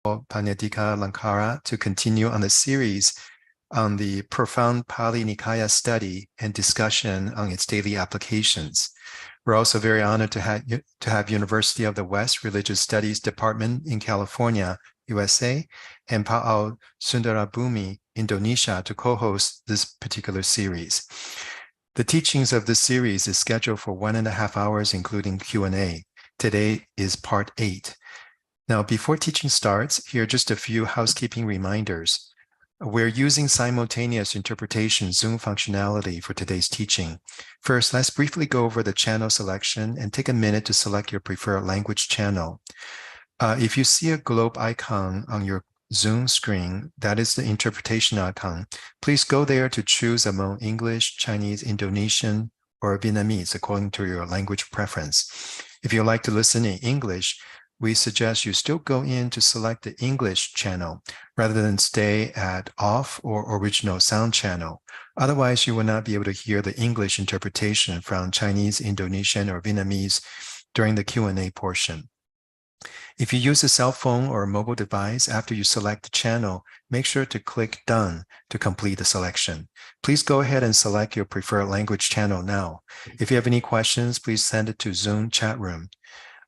Panyadika Lankara to continue on the series on the profound Pāli Nikāya study and discussion on its daily applications. We're also very honored to have University of the West Religious Studies Department in California, USA, and Pāʻau Sundarabhumi, Indonesia, to co-host this particular series. The teachings of this series is scheduled for 1.5 hours, including Q&A. Today is part 8. Now, before teaching starts, here are just a few housekeeping reminders. We're using simultaneous interpretation Zoom functionality for today's teaching. First, let's briefly go over the channel selection and take a minute to select your preferred language channel. If you see a globe icon on your Zoom screen, that is the interpretation icon. Please go there to choose among English, Chinese, Indonesian, or Vietnamese according to your language preference. If you like to listen in English, we suggest you still go in to select the English channel rather than stay at off or original sound channel. Otherwise, you will not be able to hear the English interpretation from Chinese, Indonesian, or Vietnamese during the Q&A portion. If you use a cell phone or a mobile device, after you select the channel, make sure to click Done to complete the selection. Please go ahead and select your preferred language channel now. If you have any questions, please send it to Zoom chat room.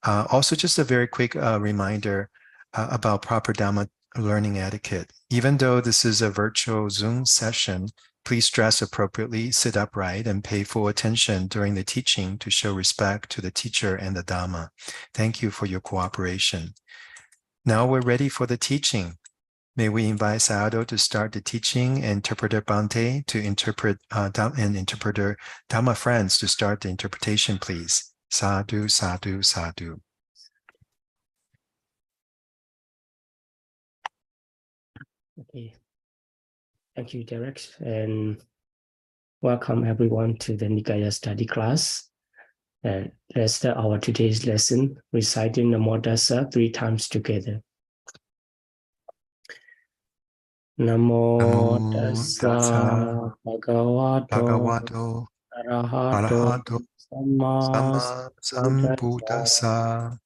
Also, just a very quick reminder about proper Dhamma learning etiquette. Even though this is a virtual Zoom session, please dress appropriately, sit upright, and pay full attention during the teaching to show respect to the teacher and the Dhamma. Thank you for your cooperation. Now we're ready for the teaching. May we invite Sayadaw to start the teaching, and Interpreter Bhante to interpret, and Interpreter Dhamma Friends to start the interpretation, please. Sadhu, sadhu, sadhu. Okay. Thank you, Derek, and welcome everyone to the Nikāya study class. Let's start our today's lesson, reciting the Namo Tassa 3 times together. Namo Tassa Bhagavato Arahato Samma Sambuddhassa.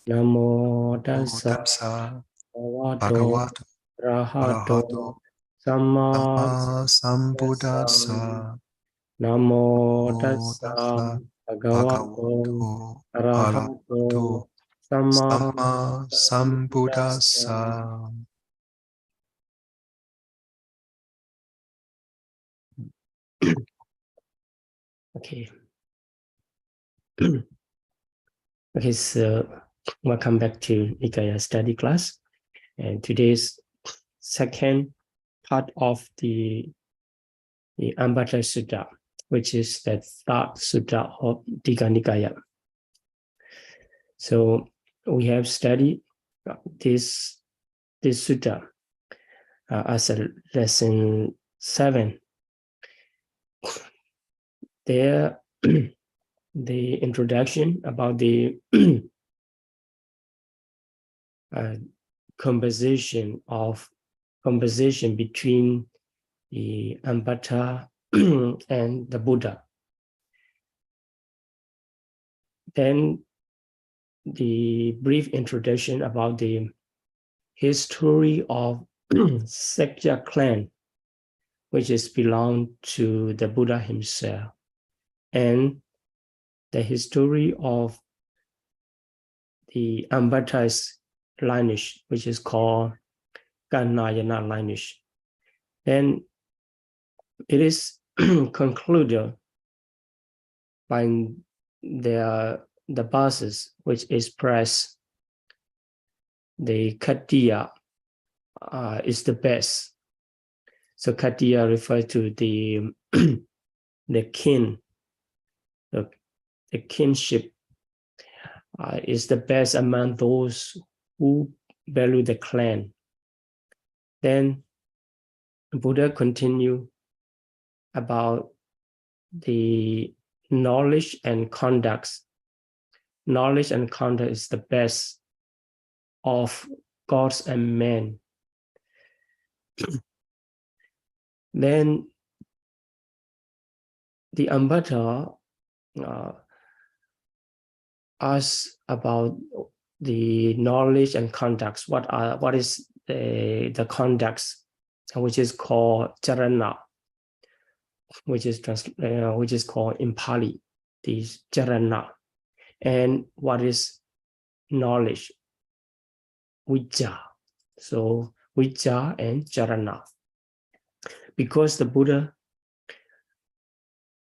Namo Tassa Bhagavato Arahato Samma Sambuddhassa. Namo Tassa Bhagavato Arahato Samma Sambuddhassa. Okay. Okay, so welcome back to Nikāya study class. And today's second part of the Ambata Sutta, which is the third sutta of Digha Nikāya. So we have studied this sutta as a lesson 7. There, the introduction about the conversation between the Ambata and the Buddha. Then the brief introduction about the history of Sakya clan, which is belong to the Buddha himself, and the history of the Ambata's lineage, which is called Kanayana lineage. Then it is concluded by the verses which express the Katiya is the best. So Katiya refers to the kin, the kinship is the best among those who value the clan. Then Buddha continued about the knowledge and conduct. Knowledge and conduct is the best of gods and men. Then the Ambata asks about the knowledge and conducts. What is the conducts, which is called charana, which is called in Pāli, the charana, and what is knowledge, vijja. So vijja and charana. Because the Buddha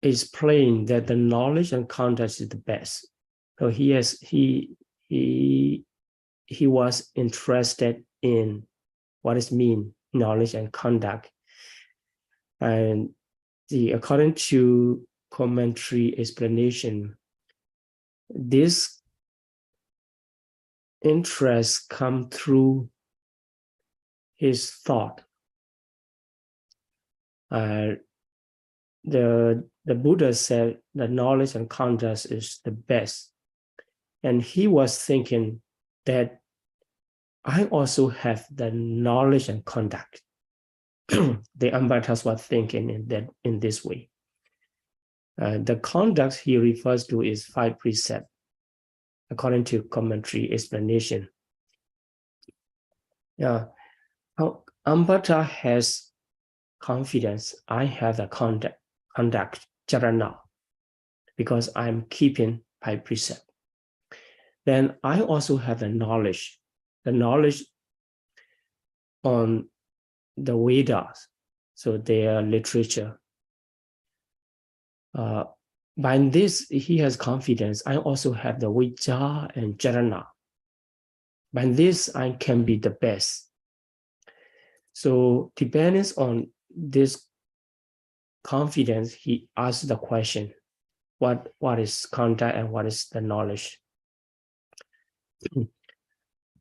is plain that the knowledge and conduct is the best. So he was interested in what is mean knowledge and conduct. And according to commentary explanation, this interest come through his thought. The Buddha said that knowledge and conduct is the best. And he was thinking that I also have the knowledge and conduct. The Ambatas were thinking in this way. The conduct he refers to is 5 precepts, according to commentary explanation. Ambata has confidence. I have the conduct, charana, because I'm keeping 5 precepts. Then I also have the knowledge on the Vedas, so their literature. By this, he has confidence. I also have the vijja and charana. By this, I can be the best. So depending on this confidence, he asks the question, what is conduct and what is the knowledge?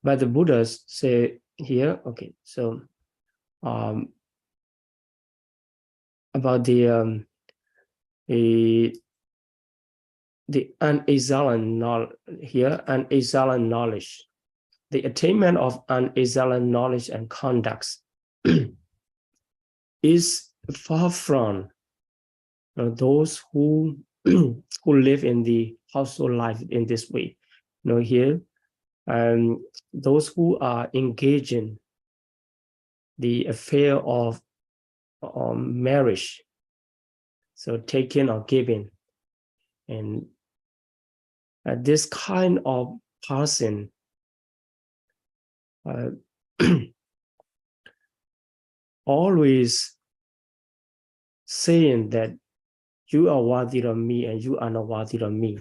But the Buddhas say here, okay, so about the unexamined knowledge here, unexamined knowledge, the attainment of unexamined knowledge and conducts is far from those who live in the household life in this way. Here, those who are engaging the affair of marriage, so taking or giving, and this kind of person always saying that you are worthy of me and you are not worthy of me.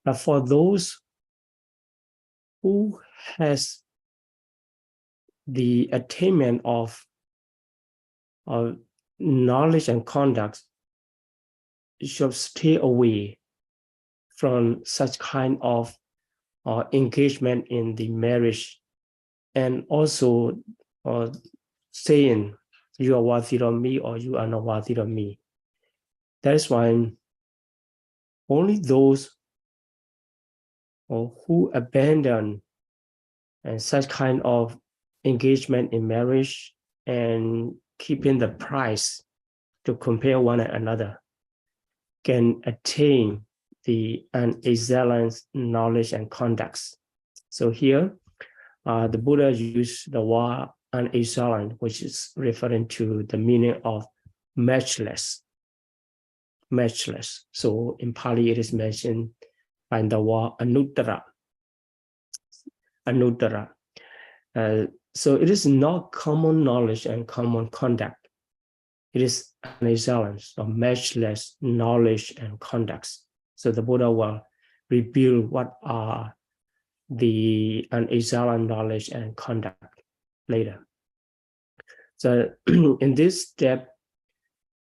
But for those who has the attainment of knowledge and conduct, should stay away from such kind of engagement in the marriage, and also saying you are worthy of me or you are not worthy of me. That is why only those who abandon and such kind of engagement in marriage and keeping the price to compare one another can attain the unexamined knowledge and conducts. So here, the Buddha used the word unexamined, which is referring to the meaning of matchless. Matchless. So in Pāli, it is mentioned by the word anuttara. Anuttara. So it is not common knowledge and common conduct. It is unexamined, so matchless knowledge and conducts. So the Buddha will reveal what are the unexamined knowledge and conduct later. So in this step,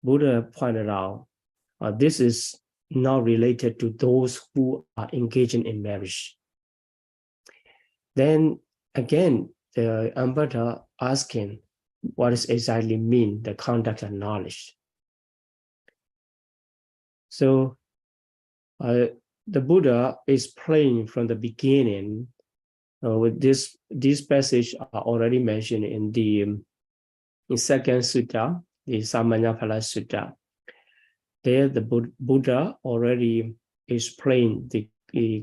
Buddha pointed out, this is not related to those who are engaging in marriage. Then again, the Ambata asking, what does exactly mean the conduct and knowledge? So the Buddha is playing from the beginning. With this passage are already mentioned in the second sutta, the Samanyaphala Sutta. There, the Buddha already explained the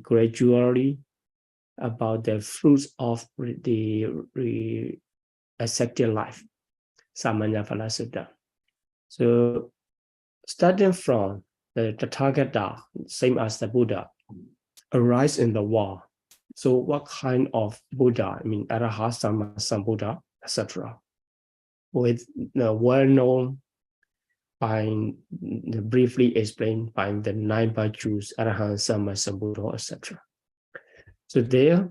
gradually about the fruits of the ascetic life, Samanyaphala Sutta. So starting from the Tathagata, same as the Buddha, arise in the world. So what kind of Buddha, I mean Arahat, Sambuddha, etc., with the well-known by briefly explained by the 9 virtues, Arahant, Sama, Sambuddha, etc. So there,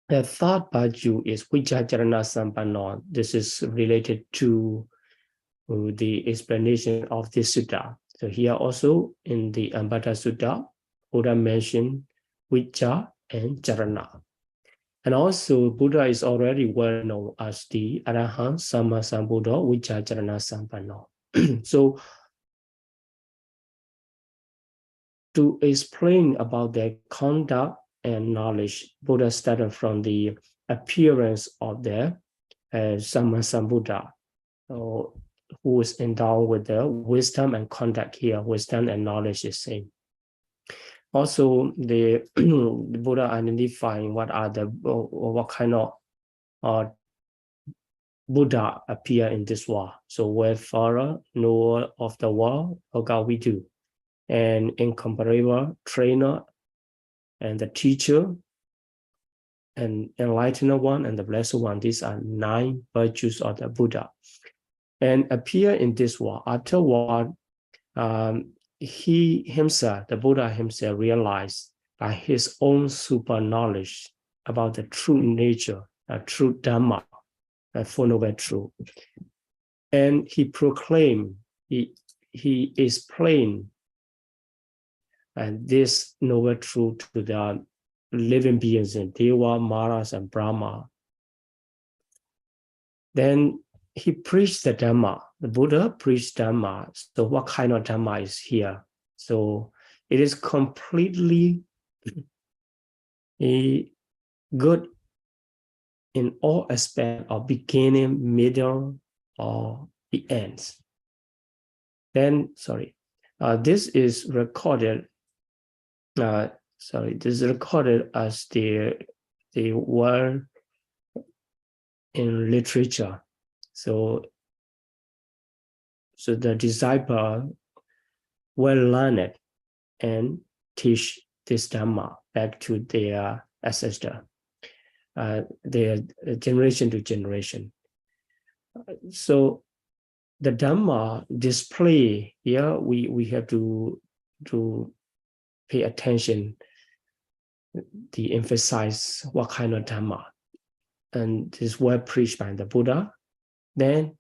the third virtue is Vijjacharana Sampanna. This is related to the explanation of this sutta. So here also in the Ambata Sutta, Buddha mentioned Vijja and Charana. And also Buddha is already well known as the Arahant, Sama, Sambuddha, Vijjacharana Sampanna. So to explain about their conduct and knowledge, Buddha started from the appearance of the Sammasambuddha, who is endowed with the wisdom and conduct here. Wisdom and knowledge is same. Also, the Buddha identifying what are the what kind of Buddha appear in this world. So, wayfarer, knower of the world, Yoga we do, and incomparable trainer, and the teacher, and enlightened one, and the blessed one. These are 9 virtues of the Buddha, and appear in this world. Afterward, he himself, the Buddha himself, realized by his own super knowledge about the true nature, true Dhamma, Four Noble Truth, and he proclaimed, he explained, and this noble truth to the living beings in Deva, Maras, and Brahma. Then he preached the Dhamma. The Buddha preached Dhamma. So what kind of Dhamma is here? So it is completely good in all aspects of beginning, middle, or the ends. Then, this is recorded. This is recorded as the word in literature. So the disciple will learn it and teach this Dhamma back to their ancestor, their generation to generation. So the Dhamma display here, we have to pay attention, to emphasize what kind of Dhamma. And this word preached by the Buddha. Then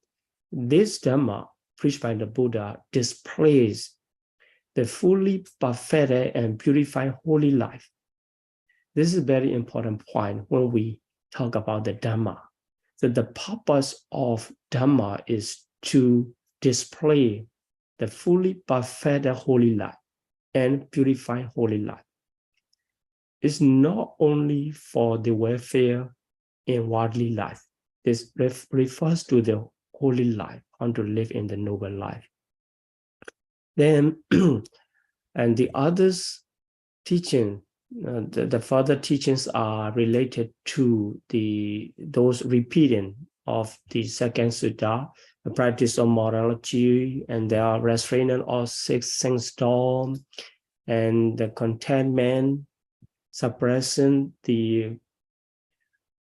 this Dhamma preached by the Buddha displays the fully perfected and purified holy life. This is a very important point when we talk about the Dhamma. So the purpose of Dhamma is to display the fully perfected holy life and purified holy life. It's not only for the welfare in worldly life. This refers to the holy life, how to live in the noble life. Then, and the others teaching, the further teachings are related to those repeating of the second sutta, the practice of morality, and their restraining of 6 sandstorm, and the contentment, suppressing the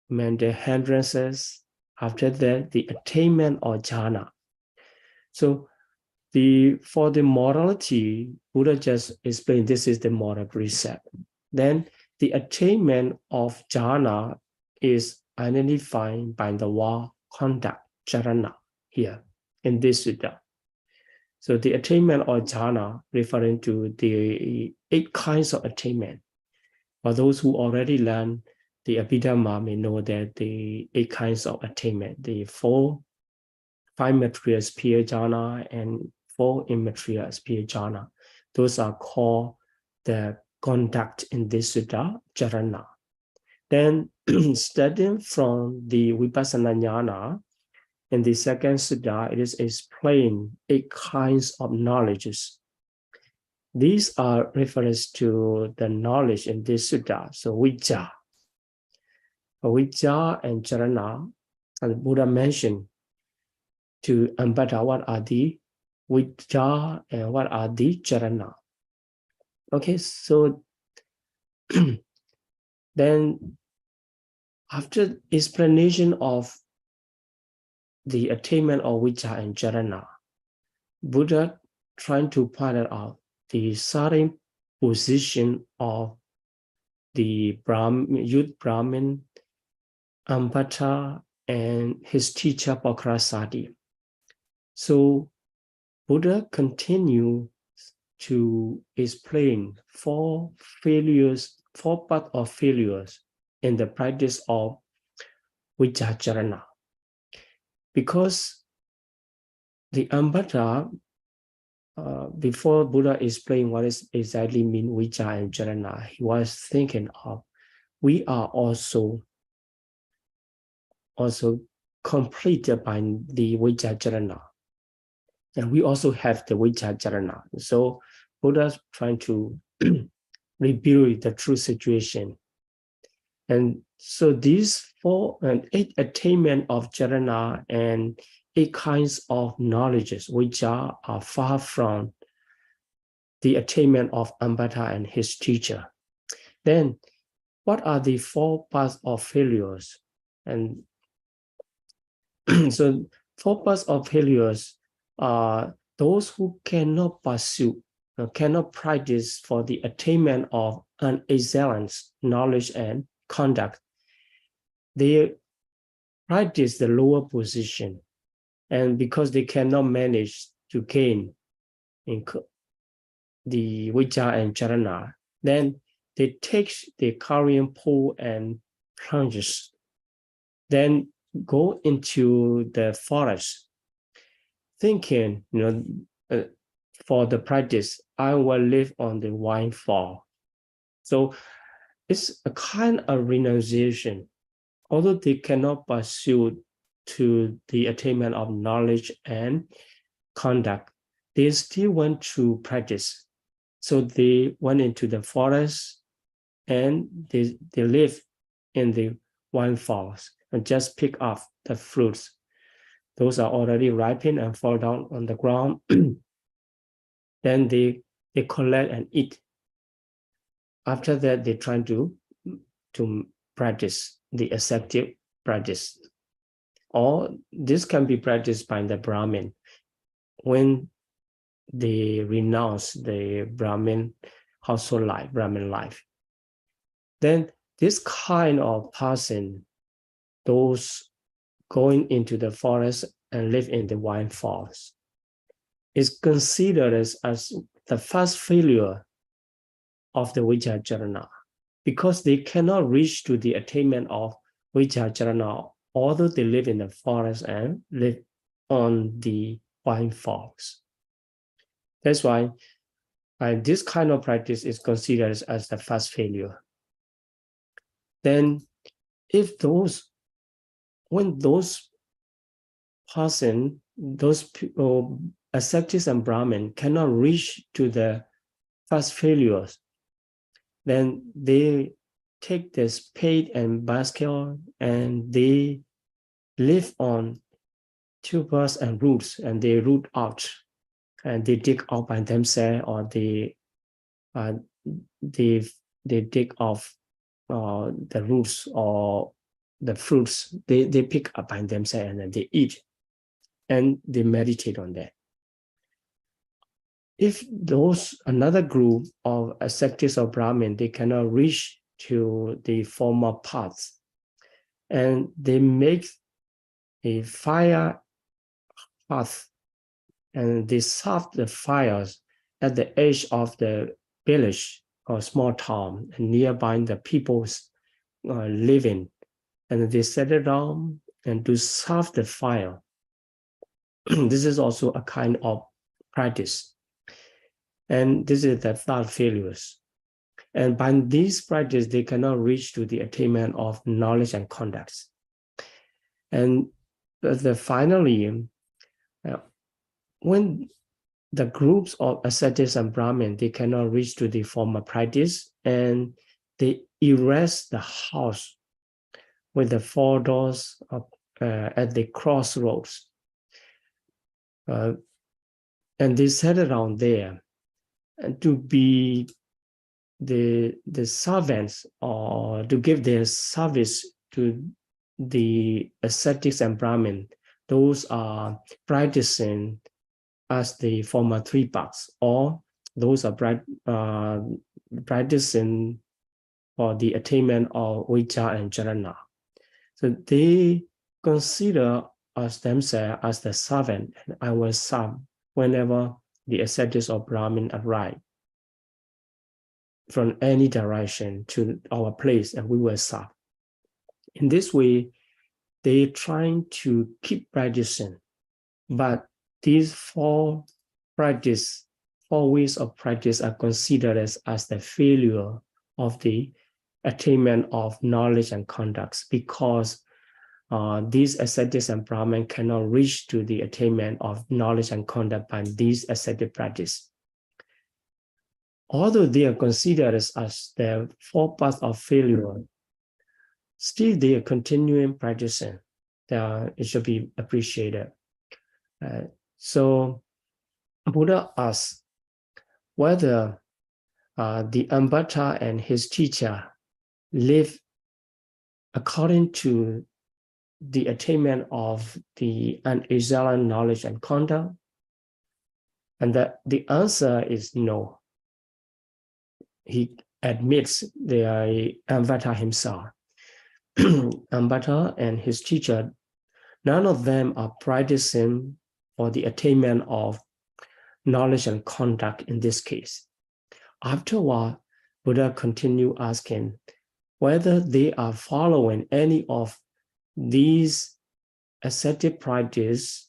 mental hindrances. After that, the attainment of jhana. So for the morality, Buddha just explained this is the moral precept. Then the attainment of jhana is identified by the word conduct, charana, here in this sutta. So the attainment of jhana referring to the 8 kinds of attainment. For those who already learned the Abhidhamma may know that the 8 kinds of attainment, the 5 material sphere jhana and 4 immaterial sphere jhana, those are called the conduct in this sutta, charana. Then studying from the vipassana jnana, in the second sutta, it is explained 8 kinds of knowledges. These are reference to the knowledge in this sutta. So vijja, Vijja and Charana, and Buddha mentioned to Ambata what are the Vijja and what are the Charana. Okay, so then after explanation of the attainment of Vijja and Charana, Buddha trying to point out the starting position of the youth Brahmin, Ambata, and his teacher Pakrasati. So Buddha continued to explain four parts of failures in the practice of Vijjacharana. Because the Ambata, before Buddha explained what is exactly mean Vijja and Charana, he was thinking of we are also completed by the Vijjacharana. And we also have the Vijjacharana. So Buddha's trying to reveal the true situation. And so these 8 attainment of Charana and 8 kinds of knowledges, which are far from the attainment of Ambata and his teacher. Then what are the 4 paths of failures? And so 4 paths of failures are those who cannot pursue, cannot practice for the attainment of an excellence, knowledge, and conduct. They practice the lower position, and because they cannot manage to gain in the Vijja and Charana, then they take the carrion pole and plunges, then go into the forest, thinking, for the practice, I will live on the windfall. So it's a kind of renunciation. Although they cannot pursue to the attainment of knowledge and conduct, they still want to practice. So they went into the forest and they live in the windfalls and just pick up the fruits. Those are already ripened and fall down on the ground. Then they collect and eat. After that, they try to practice the ascetic practice. Or this can be practiced by the Brahmin when they renounce the Brahmin household life, Brahmin life. Then this kind of person, those going into the forest and live in the windfalls, is considered as the first failure of the Vijjacharana, because they cannot reach to the attainment of Vijjacharana, although they live in the forest and live on the windfalls. That's why this kind of practice is considered as the first failure. Then if when those person, those people, ascetics and Brahmin, cannot reach to the first failures, then they take the spade and basket and they live on tubers and roots, and they root out and they dig out by themselves, or they dig off the roots or the fruits they pick up by themselves, and then they eat and they meditate on that. If another group of ascetics or Brahmin, they cannot reach to the former paths, and they make a fire path, and they serve the fires at the edge of the village or small town, and nearby the people's living, and they settle down and to serve the fire. This is also a kind of practice. And this is the third failures. And by this practice, they cannot reach to the attainment of knowledge and conduct. And finally, when the groups of ascetics and Brahmin, they cannot reach to the former practice, and they erase the house with the 4 doors at the crossroads. And they sat around there and to be the servants, or to give their service to the ascetics and Brahmin. Those are practicing as the former 3 paths, or those are practicing for the attainment of Vijja and Jhana. So they consider as themselves as the servant, and I will serve whenever the ascetics or Brahmin arrive from any direction to our place, and we will serve. In this way, they're trying to keep practicing, but these 4 ways of practice are considered as the failure of the attainment of knowledge and conducts, because these ascetics and Brahmin cannot reach to the attainment of knowledge and conduct by these ascetic practice. Although they are considered as the 4 paths of failure, still they are continuing practicing. It should be appreciated. So Buddha asked whether the Ambata and his teacher live according to the attainment of the unexamined knowledge and conduct, and that the answer is no. He admits the Ambata himself. Ambata and his teacher, none of them are practicing for the attainment of knowledge and conduct in this case. Afterward, Buddha continued asking whether they are following any of these ascetic practices.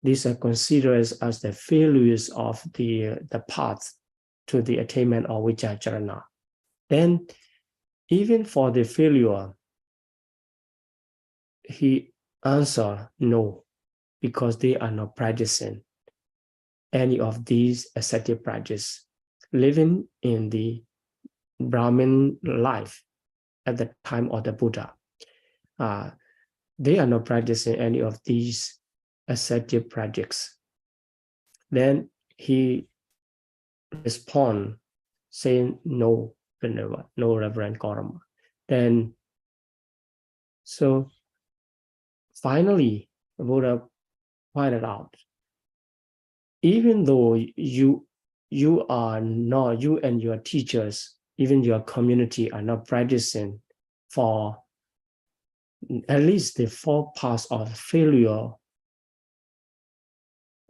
These are considered as the failures of the path to the attainment of Vijja Jhana. Then, even for the failure, he answered no, because they are not practicing any of these ascetic practices, living in the Brahmin life at the time of the Buddha. They are not practicing any of these ascetic practices. Then he responds saying no, no, Reverend Gautama. Then, so finally, the Buddha pointed out, even though you and your teachers, even your community are not practicing for at least the 4 paths of failure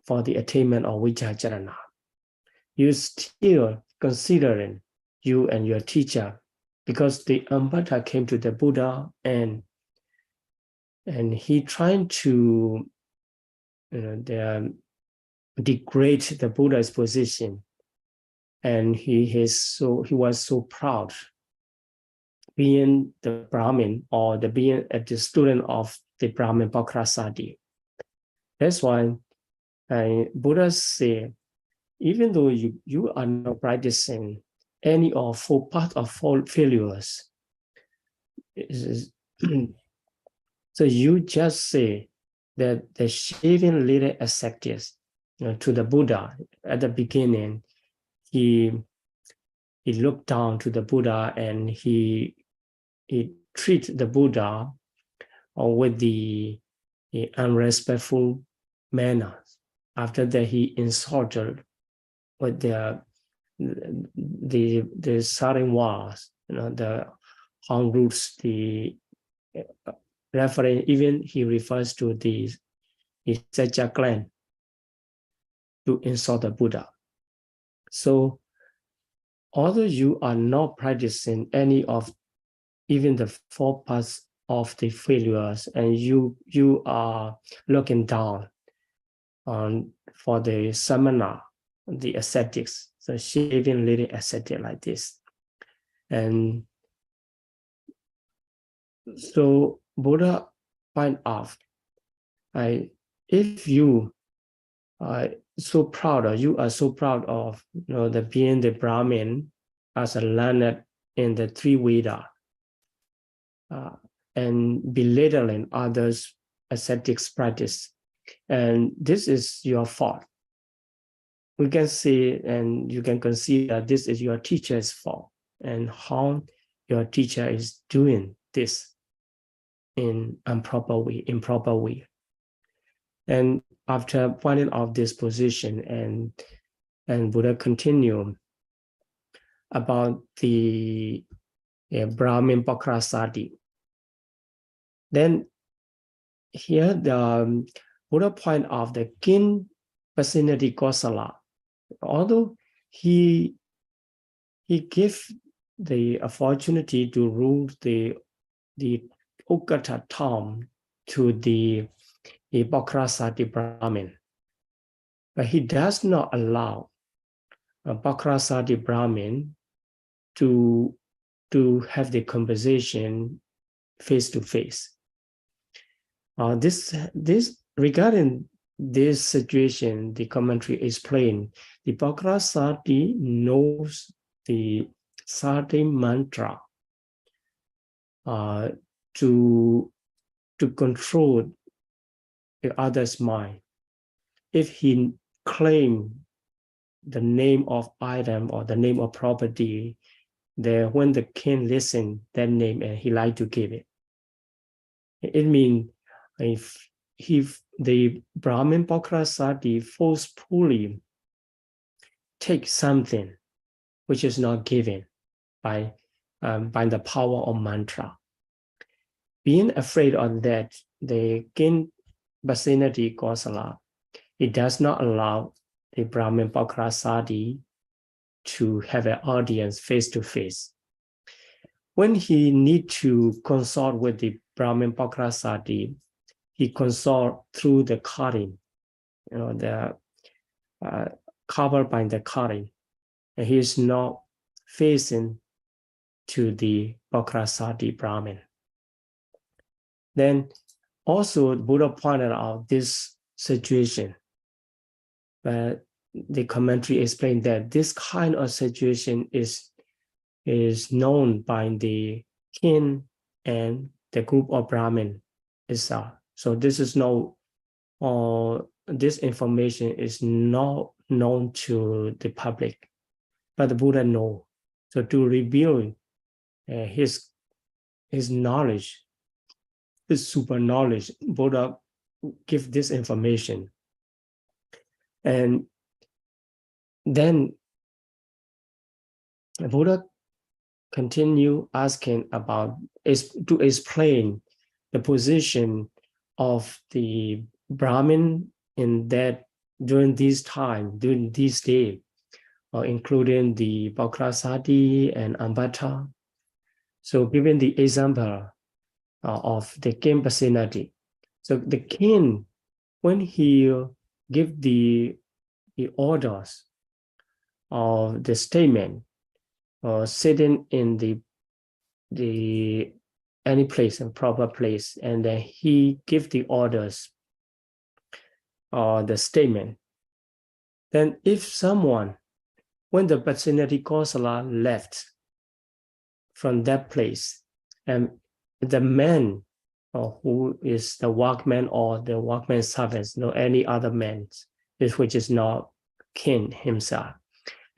for the attainment of Vijja Jhana, you still considering you and your teacher, because the Ambata came to the Buddha and he trying to degrade the Buddha's position, and he was so proud being the Brahmin, or being the student of the Brahmin Bhakrasati. That's why Buddha said, even though you are not practicing any of 4 paths of failures, so you just say that the shaving little ascetics to the Buddha at the beginning, he looked down to the Buddha and he treated the Buddha with the unrespectful manner. After that, he insulted with the saring walls, the horn roots, the referring, even he refers to the Sajja clan to insult the Buddha. So, although you are not practicing any of even the 4 paths of the failures, and you are looking down on for the samana, the ascetics, so shaving little ascetic like this. And so Buddha find out, if you are so proud, you are so proud of the being the Brahmin as a learned in the 3 Veda, and belittling others' ascetic practice. And this is your fault. We can see, and you can consider this is your teacher's fault, and how your teacher is doing this in improper way. And after pointing out this position, and Buddha continued about the Brahmin Pakrasati. Then here the Buddha point out the kin vicinity Kosala. Although he gave the opportunity to rule the Ukata town to the Pakrasati Brahmin, but he does not allow a Pakrasati Brahmin to have the conversation face to face. This regarding this situation, the commentary explained the Pakrasati knows the Sati mantra to control the other's mind. If he claims the name of item or the name of property, then when the king listens that name and he like to give it, it means if the Brahmin Pakrasati forcefully take something which is not given by the power of mantra, being afraid of that, the kin vicinity Kosala, it does not allow the Brahmin Pakrasati to have an audience face to face. When he need to consult with the Brahmin Pakrasati, he consult through the curtain, the covered by the curtain, and he is not facing to the Pakrasati Brahmin. Then also Buddha pointed out this situation, but the commentary explained that this kind of situation is known by the king and the group of Brahmin itself. So this is this information is not known to the public, but the Buddha knows. So to reveal his knowledge, his super knowledge, Buddha give this information. And then Buddha continue asking about to explain the position of the Brahmin in that during this time, during this day, including the Pakrasati and Ambata. So given the example of the king vicinity. So the king, when he give the orders of the statement, sitting in the any place, a proper place, and then he give the orders or the statement. Then if someone, when the vicinity Kosala left from that place, and the man who is the workman or the workman's servants, any other man, which is not king himself,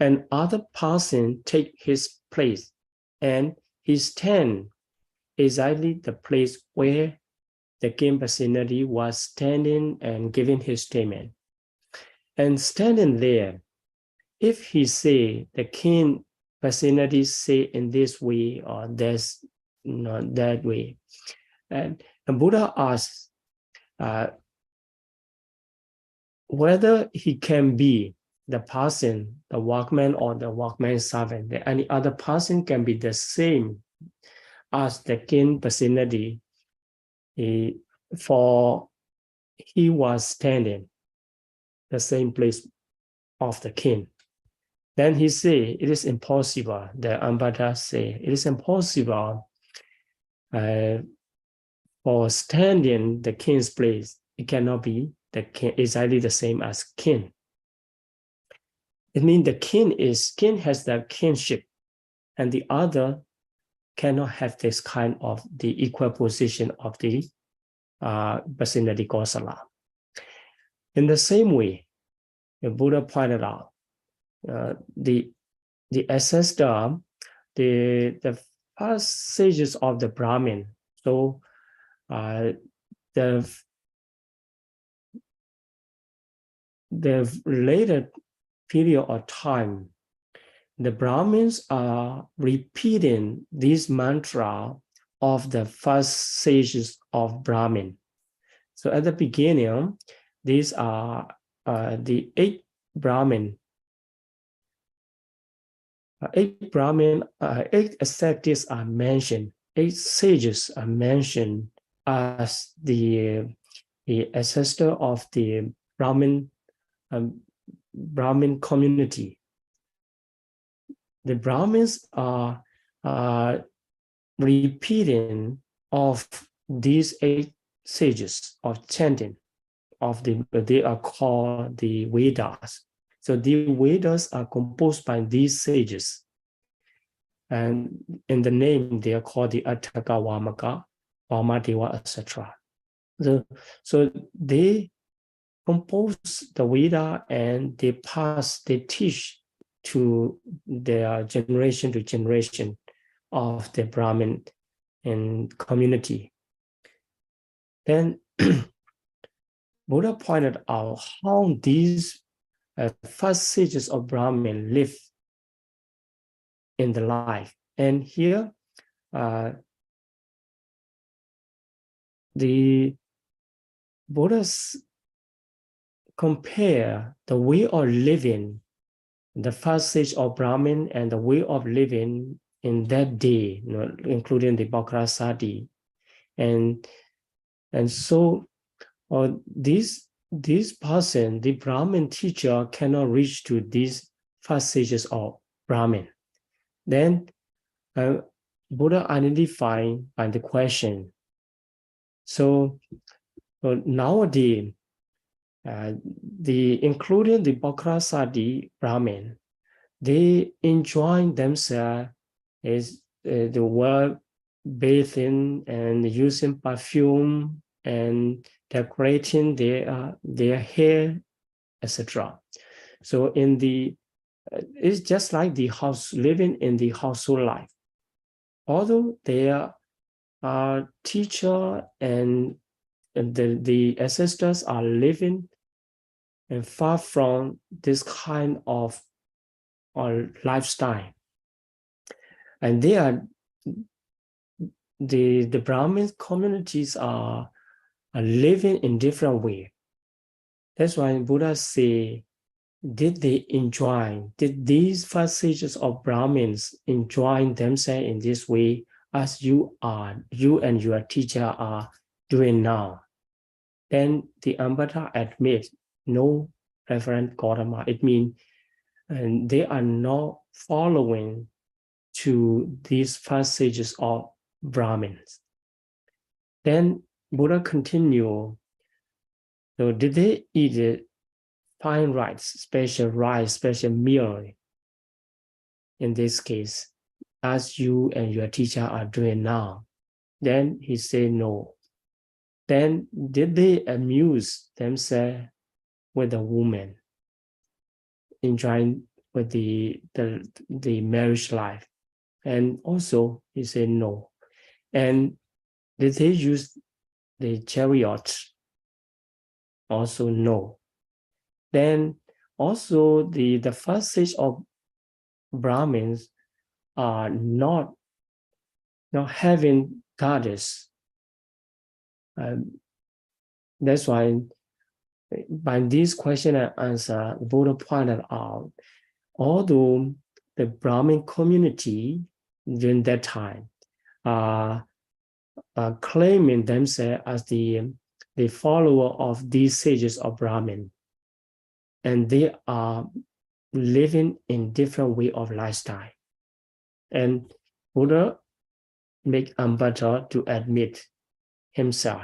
and other person take his place, and he stand exactly the place where the king vicinity was standing and giving his statement. And standing there, if he say the king vicinity say in this way or that's not that way, and Buddha asks whether he can be the person, the workman or the workman's servant, any other person can be the same as the king vicinity, for he was standing the same place of the king. Then he say it is impossible. The Ambata say it is impossible for standing the king's place. It cannot be the king exactly the same as king. It means the king has the kingship, and the other cannot have this kind of the equal position of the personality Kosala. In the same way, the Buddha pointed out the ancestor, the first sages of the Brahmin. So the later period of time, the Brahmins are repeating this mantra of the first sages of Brahmin. So at the beginning, these are the eight Brahmin. Eight ascetics are mentioned. Eight sages are mentioned as the ancestor of the Brahmin community. The Brahmins are repeating of these eight sages of chanting they are called the Vedas. So the Vedas are composed by these sages, and in the name they are called the Attaka, Vamaka, Vamadeva, etc. So they compose the Veda and they teach to their generation to generation of the Brahmin and community. Then Buddha pointed out how these first sages of Brahmin live in the life. And here, the Buddhas compare the way of living, the first sage of Brahmin and the way of living in that day, including the Bhakrasati. And so this person, the Brahmin teacher, cannot reach to these first sages of Brahmin. Then Buddha identified by the question. So nowadays, including the Bhakrasati Brahmin, they enjoy themselves as the world bathing and using perfume and decorating their hair, etc. So it's just like the house living in the household life. Although they are teacher and the ancestors are living and far from this kind of lifestyle, and they are the Brahmin communities are living in different way. That's why Buddha say, did these first sages of Brahmins enjoy themselves in this way as you and your teacher are doing now? Then the Ambata admit, no, Reverend Gautama. It means they are not following to these first sages of Brahmins. Then Buddha continue. So did they eat fine rice, special meal in this case, as you and your teacher are doing now? Then he said no. Then did they amuse themselves with the woman, enjoying with the marriage life? And also he said no. And did they use the chariot? Also no. Then also the first stage of Brahmins are not having goddess. That's why by this question and answer, Buddha pointed out, although the Brahmin community during that time are claiming themselves as the follower of these sages of Brahmin, and they are living in different way of lifestyle. And Buddha make Ambata to admit himself.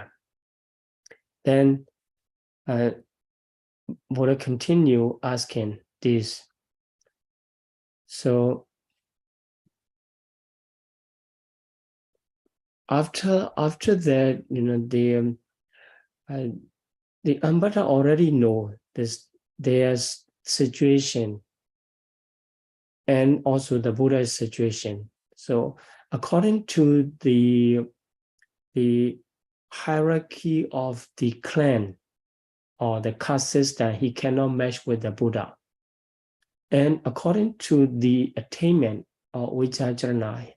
Then Buddha continue asking this. So after that, the Ambata already know their situation and also the Buddha's situation. So according to the hierarchy of the clan or the caste system, he cannot match with the Buddha. And according to the attainment of Vijayajana,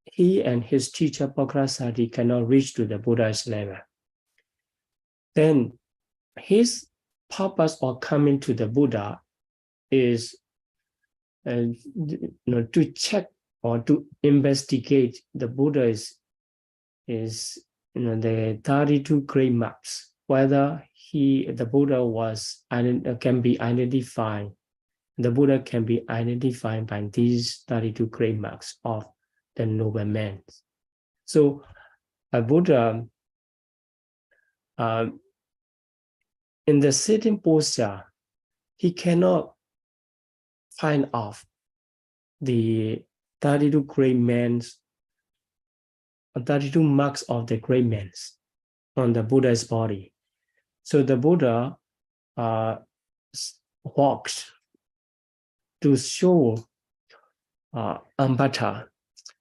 he and his teacher Pakrasati cannot reach to the Buddha's level. Then his purpose of coming to the Buddha is to check or to investigate the Buddha is the 32 great marks, whether the Buddha can be identified. The Buddha can be identified by these 32 great marks of the noble man. So a Buddha in the sitting posture, he cannot find off the 32 great men's, 32 marks of the great men's on the Buddha's body. So the Buddha walks to show Ambata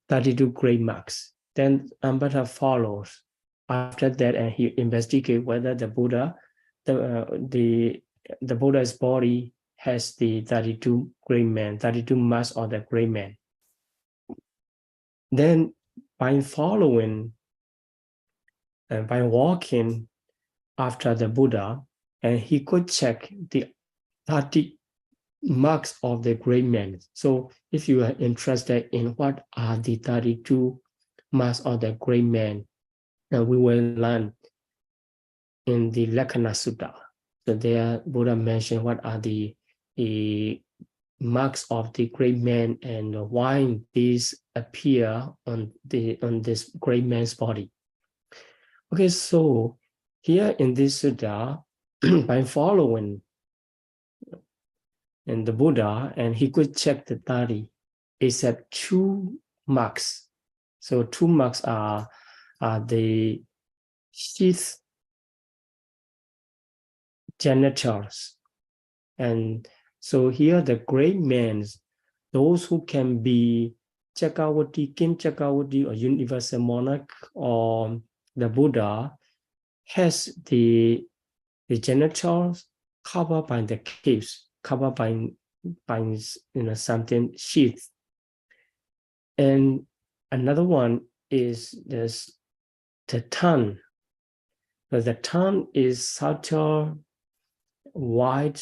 32 great marks. Then Ambata follows after that, and he investigates whether the Buddha, the Buddha's body has the 32 great men, 32 marks of the great men. Then by following and by walking after the Buddha, and he could check the 30 marks of the great men. So if you are interested in what are the 32 marks of the great men, we will learn in the Lakkhana Sutta. So there Buddha mentioned what are the marks of the great man and why these appear on this great man's body. Okay, so here in this sutta, by following in the Buddha, and he could check the 30, except 2 marks. So 2 marks are the sheath genitals. And so here the great men, those who can be Chakravati, King Chakravati, or universal monarch, or the Buddha, has the genitals covered by the caves, covered by something sheath. And another one is the tongue. But the tongue is subtle, wide,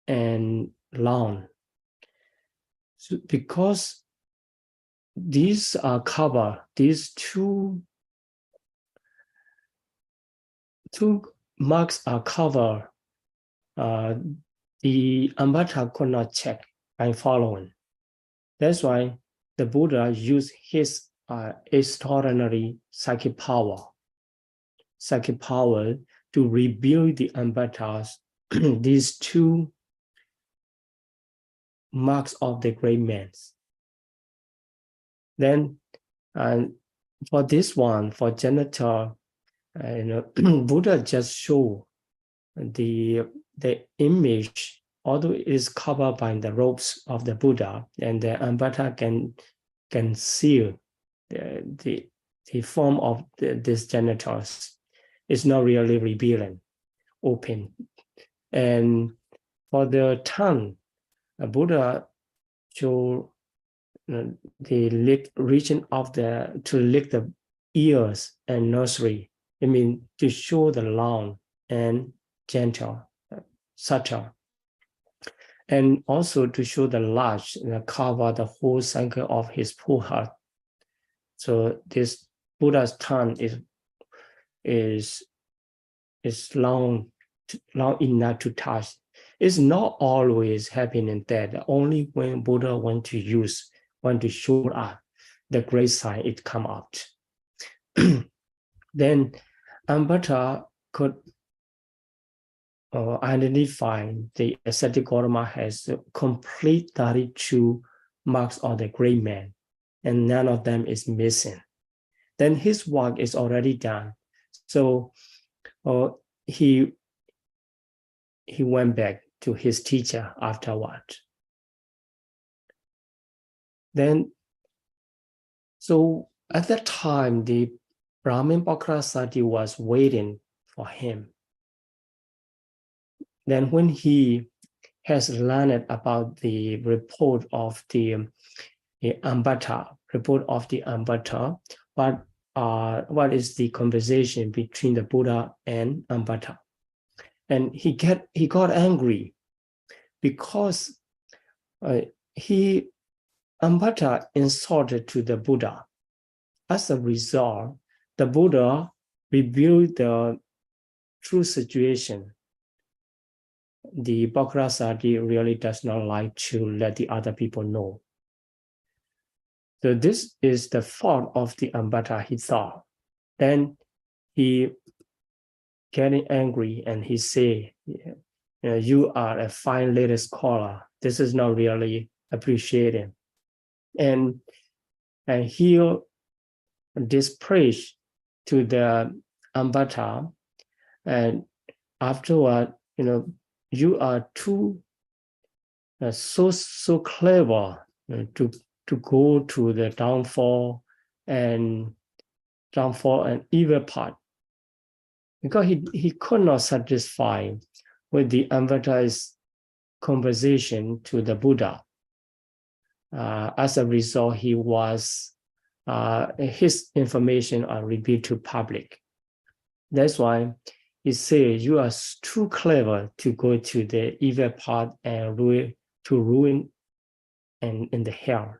and long. So because these are covered, these two marks are covered, the Ambata could not check by following. That's why the Buddha used his extraordinary psychic power to rebuild the Ambatas, these 2 marks of the great men. Then for this one, for genital, Buddha just show the image, although it is covered by the robes of the Buddha, and the Ambata can see the form of these genitals. It's not really revealing, open. And for the tongue, Buddha show the region of to lick the ears and nursery. I mean, to show the long and gentle, subtle. And also to show the large, cover the whole cycle of his forehead. So this Buddha's tongue is long enough to touch. It's not always happening that only when Buddha want to show up, the great sign it come out. Then Ambata could identify the ascetic Gautama has complete 32 marks of the great man, and none of them is missing. then his work is already done. So he went back to his teacher afterward. Then, so at that time, the Brahmin Pakrasati was waiting for him. Then when he has learned about the report of the Ambata, what is the conversation between the Buddha and Ambata? And he got angry because Ambata insulted to the Buddha. As a result, the Buddha revealed the true situation. The Pakrasati really does not like to let the other people know. So this is the fault of the Ambata, he thought. Then he getting angry and he say, you are a fine little scholar. This is not really appreciated. And he dispraised to the Ambata, and afterward, you are too so clever to go to the downfall and evil part, because he could not satisfy with the Ambata's conversation to the Buddha. As a result, he was his information are revealed to public. That's why he said, you are too clever to go to the evil part and ruin and in the hell.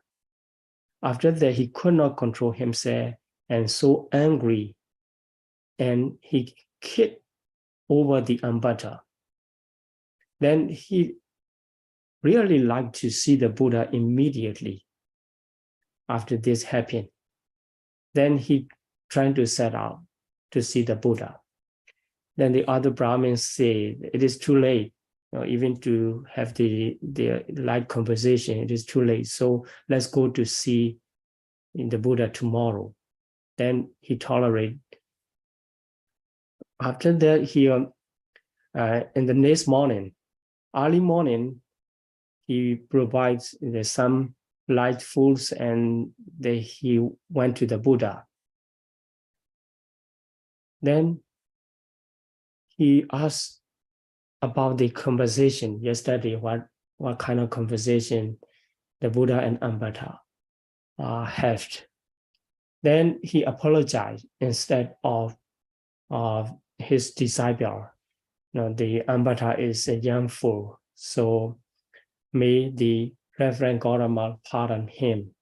After that, he could not control himself and so angry, and he kicked over the Ambata. Then he really liked to see the Buddha immediately after this happened. Then he tried to set out to see the Buddha. Then the other Brahmins say, it is too late, even to have the light conversation, it is too late. So let's go to see the Buddha tomorrow. Then he tolerated. After that, he, in the next morning, early morning, he provides some light foods, and he went to the Buddha. Then he asked about the conversation yesterday, what kind of conversation the Buddha and Ambata had. Then he apologized instead of his disciple. The Ambata is a young fool, so may the Reverend Gautama pardon him.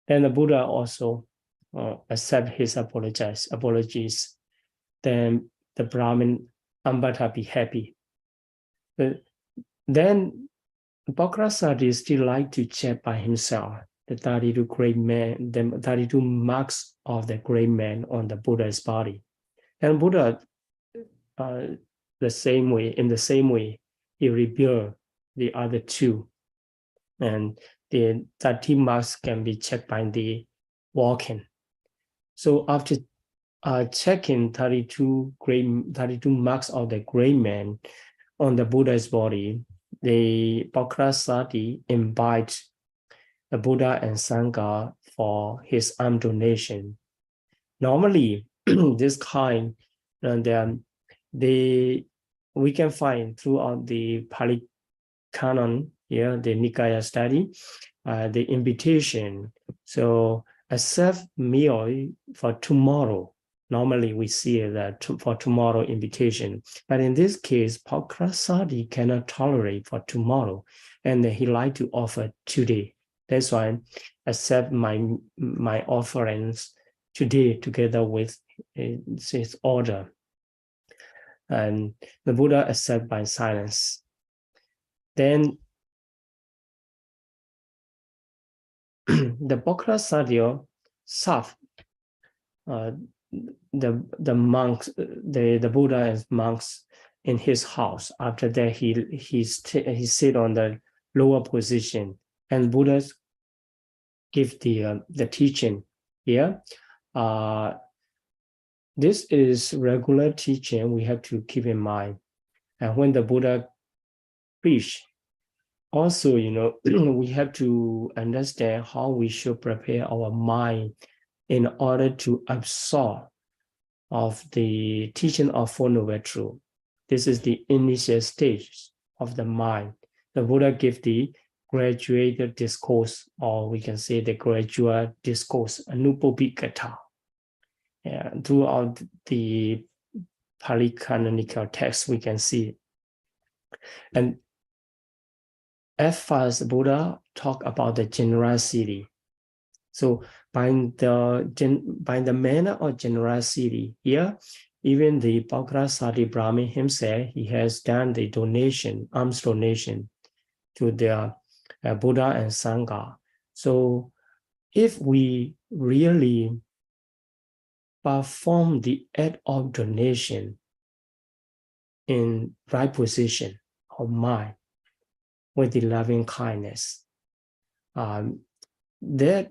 Then the Buddha also accept his apologies. Then the Brahmin Ambata be happy. Then Pakrasati still like to check by himself the 32 great men, the 32 marks of the great man on the Buddha's body. And Buddha, in the same way, he revealed the other two. And the 30 marks can be checked by the walking. So after checking 32 marks of the great man on the Buddha's body, the Pakrasati invite the Buddha and Sangha for his arm donation. Normally, this kind, we can find throughout the Pāļi canon, the Nikāya study, the invitation. So accept meal for tomorrow. Normally we see that for tomorrow invitation. But in this case, Pakrasati cannot tolerate for tomorrow, and he like to offer today. That's why accept my offerings today together with his order. And the Buddha accept by silence. Then the Pakrasati serve the monks, the Buddha and monks in his house. After that, he sit on the lower position, and Buddha give the teaching here. this is regular teaching we have to keep in mind. And when the Buddha preached, also, we have to understand how we should prepare our mind in order to absorb of the teaching of Four Noble Truths. This is the initial stage of the mind. The Buddha gave the graduated discourse, or we can say the gradual discourse, Anupobhikata. Throughout the Pāli canonical text, we can see. And at first, Buddha talked about the generosity. So by the manner of generosity, here, even the Paukara Brahmin himself, he has done the donation, alms donation to the Buddha and Sangha. So if we really perform the act of donation in right position of mind with the loving kindness, that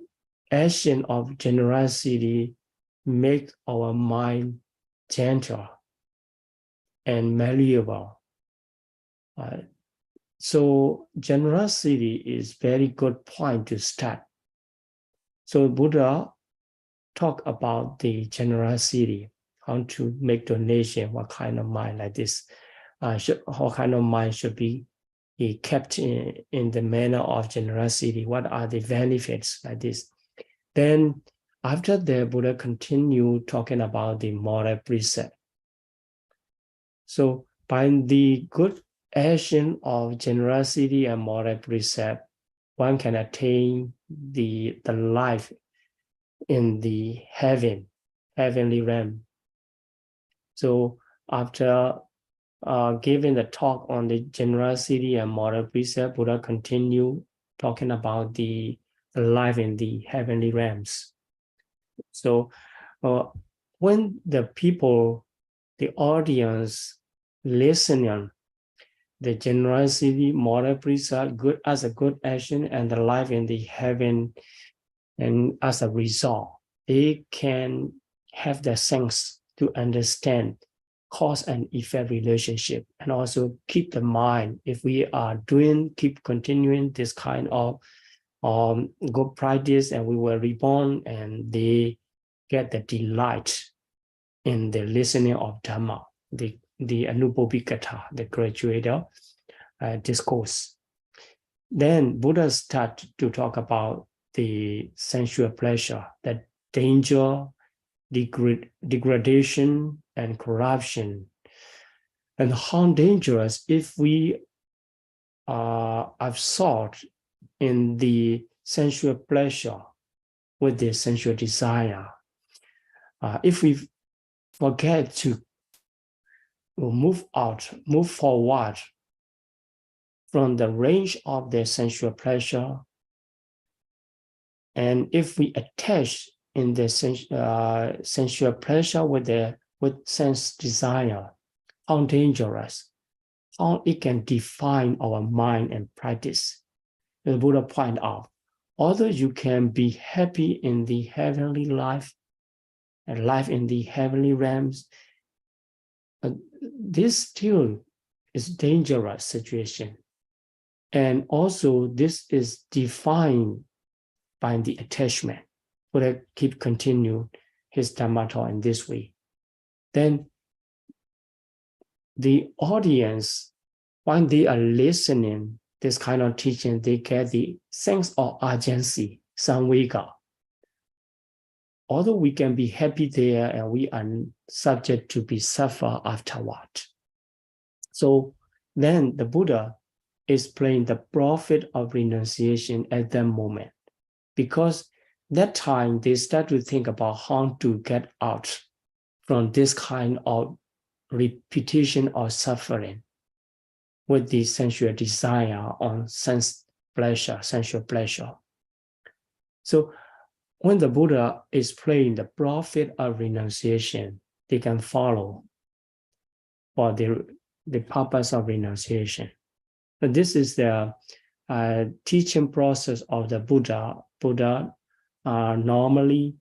action of generosity make our mind gentle and malleable. So generosity is very good point to start. So Buddha talk about the generosity, how to make donation, what kind of mind like this, what kind of mind should be kept in the manner of generosity, what are the benefits like this. Then after that, Buddha continued talking about the moral precept. So by the good action of generosity and moral precept, one can attain the life in the heavenly realm. So after giving the talk on the generosity and moral precept, Buddha continued talking about the life in the heavenly realms. So when the people, the audience listening, the generosity, moral precept, good as a good action, and the life in the heaven, and as a result, they can have the sense to understand cause and effect relationship, and also keep the mind. If we are keep continuing this kind of good practice, and we were reborn, and they get the delight in the listening of Dhamma, the Anupobhikata, the graduated discourse. Then Buddha start to talk about the sensual pleasure, the danger, degradation, and corruption, and how dangerous if we are absorbed in the sensual pleasure with the sensual desire. If we forget to move forward from the range of the sensual pleasure, and if we attach in the sensual pleasure with sense desire, how dangerous, how it can define our mind and practice. The Buddha point out, although you can be happy in the heavenly life and life in the heavenly realms, this still is dangerous situation. And also this is defined by the attachment. Buddha continue his Dhamma talk in this way. Then the audience, when they are listening this kind of teaching, they get the sense of urgency, samvega. Although we can be happy there, and we are subject to be suffer afterward. So then the Buddha is playing the profit of renunciation at that moment, because that time they start to think about how to get out from this kind of repetition of suffering with the sensual desire on sensual pleasure. So when the Buddha is playing the profit of renunciation, they can follow for the purpose of renunciation. But this is the teaching process of the Buddha. Buddha normally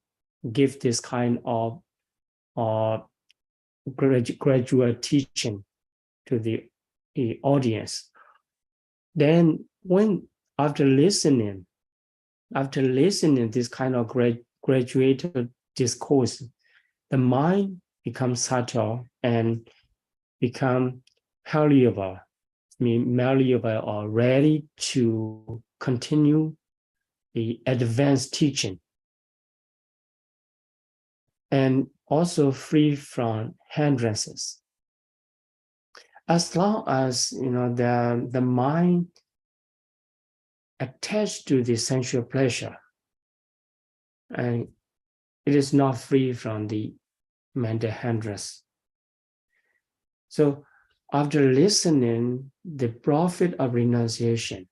give this kind of gradual teaching to the audience. Then when after listening this kind of graduated discourse, the mind becomes subtle and become malleable or ready to continue the advanced teaching, and also free from hindrances. As long as the mind attached to the sensual pleasure, and it is not free from the mental hindrance. So after listening, the profit of renunciation,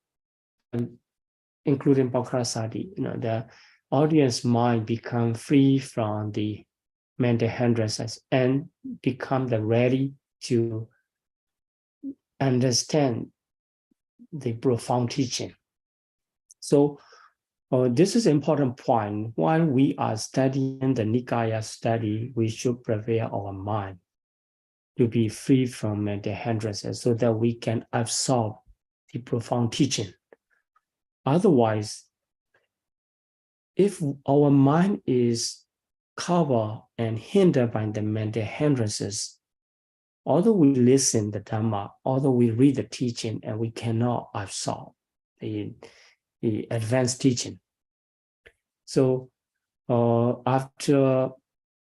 including Pakrasati, the audience mind become free from the mental hindrances and become ready to understand the profound teaching. So this is an important point. While we are studying the Nikāya study, we should prepare our mind to be free from mental hindrances so that we can absorb the profound teaching. Otherwise, if our mind is covered and hindered by the mental hindrances, although we listen the Dhamma, although we read the teaching, and we cannot absorb the advanced teaching. So after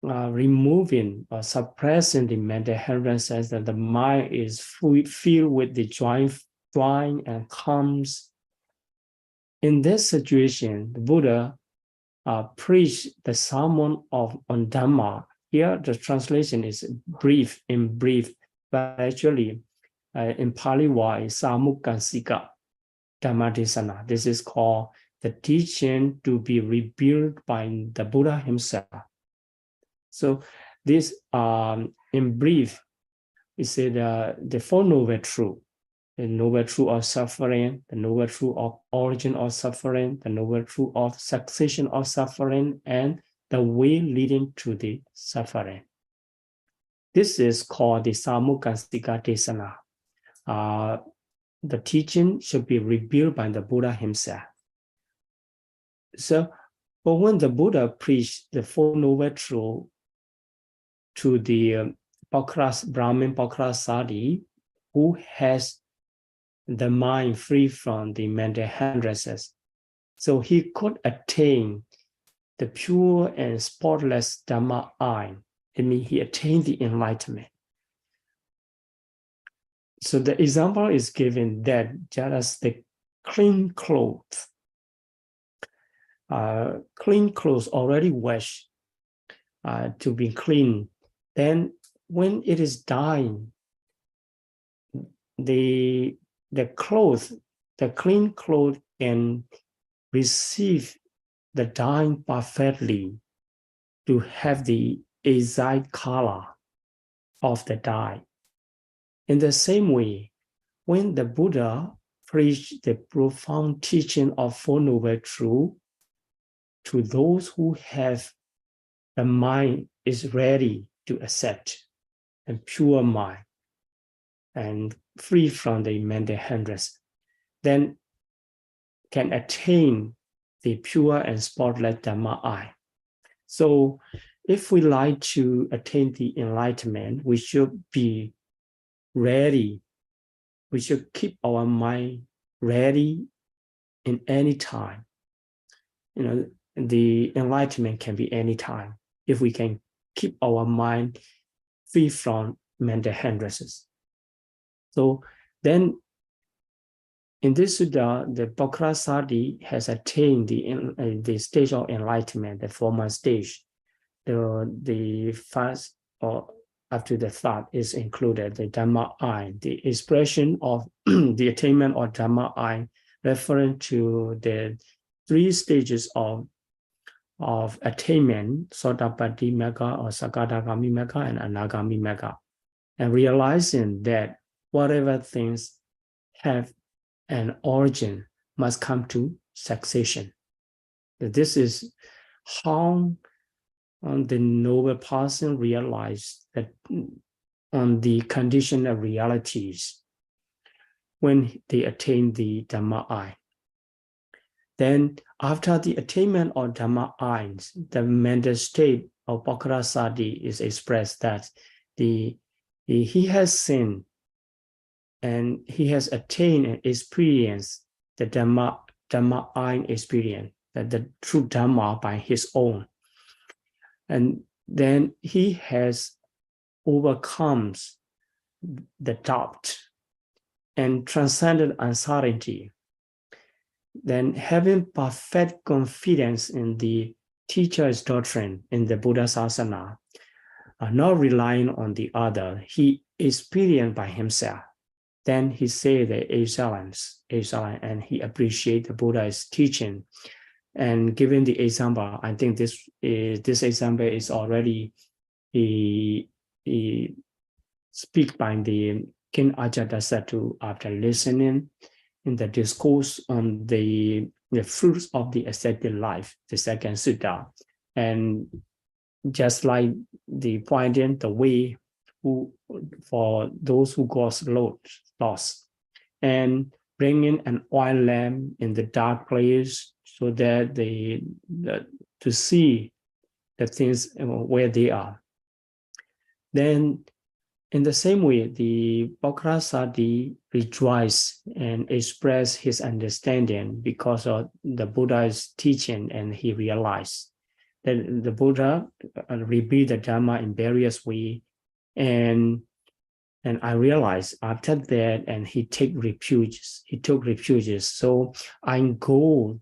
removing or suppressing the mental hindrances, that the mind is filled with the joy and calms. In this situation, the Buddha preached the sermon on Dhamma. Here, the translation is brief, but actually in Pāli wise, Samukkansika Dhammadesana. This is called the teaching to be revealed by the Buddha himself. So this, in brief, is the Four Noble Truths: the Noble Truth of suffering, the Noble Truth of origin of suffering, the Noble Truth of cessation of suffering, and the way leading to the suffering. This is called the Samukkansika Desana. The teaching should be revealed by the Buddha himself. So, but when the Buddha preached the Four Noble Truths to the Brahmin Pakrasati, who has the mind free from the mental hindrances, so he could attain the pure and spotless Dhamma eye. I mean, he attained the enlightenment. So the example is given that just the clean clothes already washed to be clean. Then when it is dying, the clean cloth can receive the dyeing perfectly to have the exact color of the dye. In the same way, when the Buddha preached the profound teaching of Four Noble Truths to those who have the mind is ready to accept, and pure mind, and free from the mental hindrance, then can attain the pure and spotless Dhamma eye. So if we like to attain the enlightenment, we should be ready. We should keep our mind ready in any time. The enlightenment can be any time if we can keep our mind free from mental hindrances. So then, in this Sutta, the Pakrasati has attained the stage of enlightenment, the former stage. The first or up to the third is included, the Dhamma eye, the expression of the attainment of Dhamma eye, referring to the three stages of attainment: Sotapatti Magga or Sakadagami Magga and Anagami Magga, and realizing that whatever things have an origin must come to cessation. This is how the noble person realized that on the conditional realities when they attain the Dhamma eye. Then after the attainment of Dhamma eyes, the mental state of Pakarasati is expressed that he has seen and he has attained and experienced the Dhamma eye experience, that the true Dhamma by his own. And then he has overcome the doubt and transcended uncertainty. Then having perfect confidence in the teacher's doctrine, in the Buddha Sasana, not relying on the other, he experienced by himself. Then he say the excellence, and he appreciate the Buddha's teaching. And given the example, I think this example is already speak by the King Ajatasattu after listening in the discourse on the fruits of the ascetic life, the second sutta. And just like the pointing the way for those who got lost, and bringing an oil lamp in the dark place so that to see the things where they are. Then in the same way, the Pakarasati rejoiced and expressed his understanding because of the Buddha's teaching, and he realized that the Buddha revealed the Dhamma in various ways, and I realized after that, and he took refuges. So I go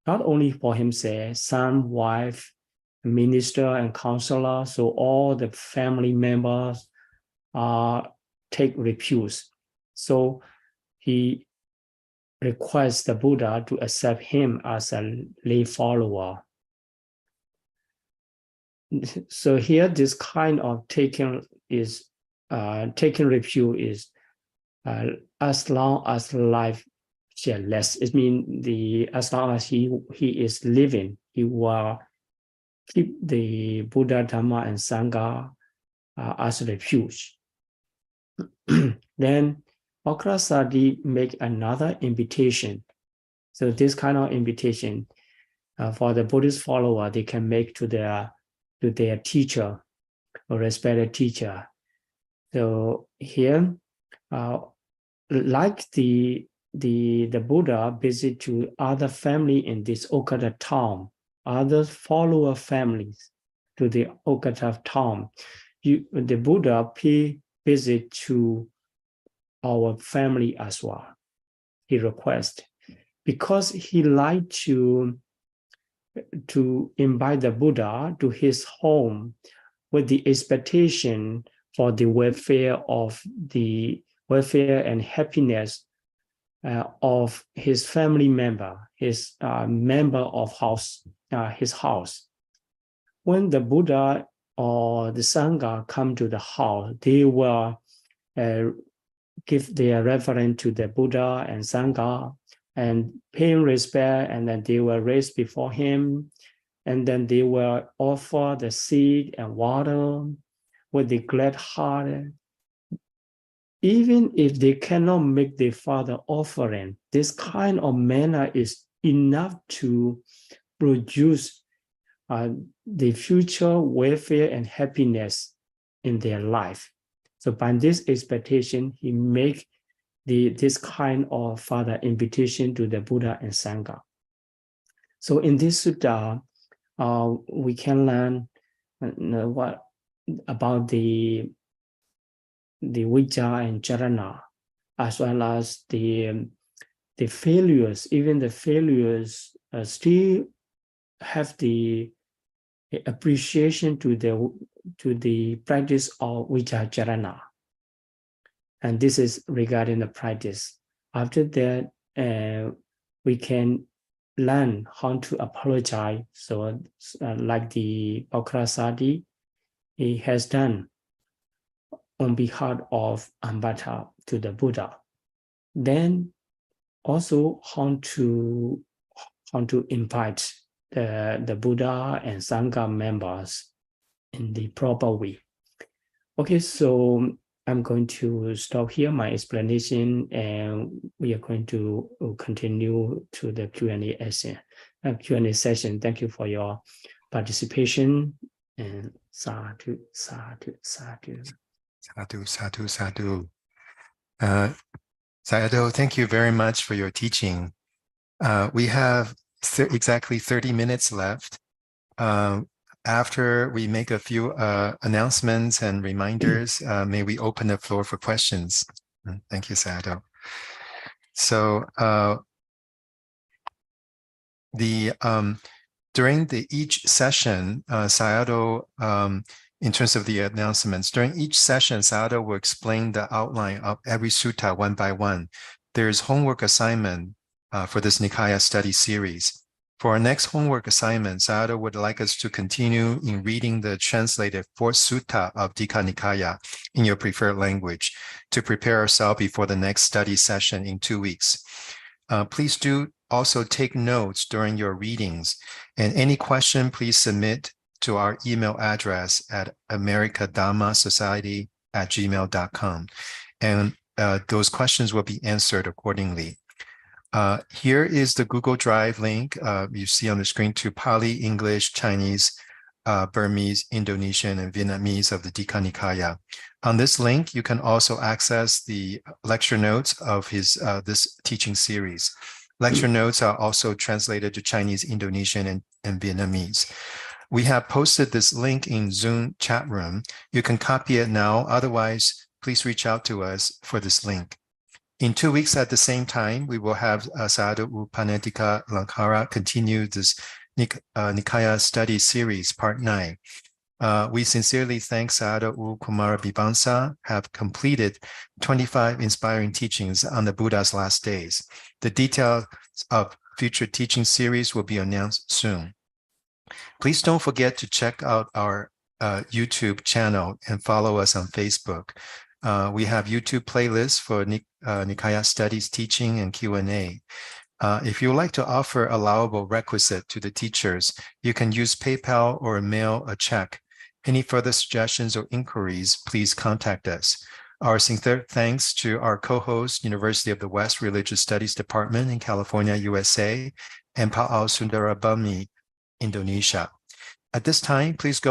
not only for himself, son, wife, minister, and counselor, so all the family members take refuge. So he requests the Buddha to accept him as a lay follower. So here, this kind of taking refuge is as long as life shall last. It means as long as he is living, he will keep the Buddha, Dhamma, and Sangha as refuge. Then Pakarasati make another invitation. So this kind of invitation for the Buddhist follower, they can make to their teacher or respected teacher. So here, like the Buddha visit to other family in this Okata town, other follower families to the Okata town, the Buddha pay visit to our family as well. He requests, because he liked to invite the Buddha to his home with the expectation for the welfare and happiness of his family member, his member of his house. When the Buddha or the Sangha come to the house, they will give their reverence to the Buddha and Sangha and pay him respect, and then they will raise before him, and then they will offer the seed and water with the glad heart. Even if they cannot make the further offering, this kind of manner is enough to produce the future welfare and happiness in their life. So by this expectation, he make this kind of further invitation to the Buddha and Sangha. So in this sutta, we can learn what about the Vijja and Charana, as well as the failures. Even the failures still have the appreciation to the practice of Vijja Charana. And this is regarding the practice. After that, we can learn how to apologize. So like the Pakarasati, he has done on behalf of Ambata to the Buddha. Then also how to invite the Buddha and Sangha members in the proper way. Okay, so I'm going to stop here my explanation, and we are going to continue to the Q&A session. Thank you for your participation, and sadhu, sadhu, sadhu. Sadhu, sadhu, sadhu. Sayadaw, thank you very much for your teaching. We have exactly 30 minutes left. After we make a few announcements and reminders, may we open the floor for questions. Thank you, Sayadaw. So during each session, Sayadaw, in terms of the announcements, during each session, Sayadaw will explain the outline of every sutta one by one. There's homework assignment for this Nikāya study series. For our next homework assignment, Sayadaw would like us to continue in reading the translated fourth sutta of Nikāya in your preferred language to prepare ourselves before the next study session in 2 weeks. Please do also take notes during your readings, and any question, please submit to our email address at americadhammasociety@gmail.com, and those questions will be answered accordingly. Here is the Google Drive link you see on the screen to Pāli, English, Chinese, Burmese, Indonesian, and Vietnamese of the Nikāya. On this link, you can also access the lecture notes of this teaching series. Lecture notes are also translated to Chinese, Indonesian, and Vietnamese. We have posted this link in Zoom chat room. You can copy it now. Otherwise, please reach out to us for this link. In 2 weeks at the same time, we will have Sayadaw U Panatika Lankara continue this Nikāya study series, part 9. We sincerely thank Sayadaw U Kumara Bibansa have completed 25 inspiring teachings on the Buddha's last days. The details of future teaching series will be announced soon. Please don't forget to check out our YouTube channel and follow us on Facebook. We have YouTube playlists for Nikāya studies, teaching, and Q&A. If you would like to offer allowable requisite to the teachers, you can use PayPal or mail a check. Any further suggestions or inquiries, please contact us. Our sincere thanks to our co-host, University of the West Religious Studies Department in California, USA, and Pāʻau Sundarabami, Indonesia. At this time, please go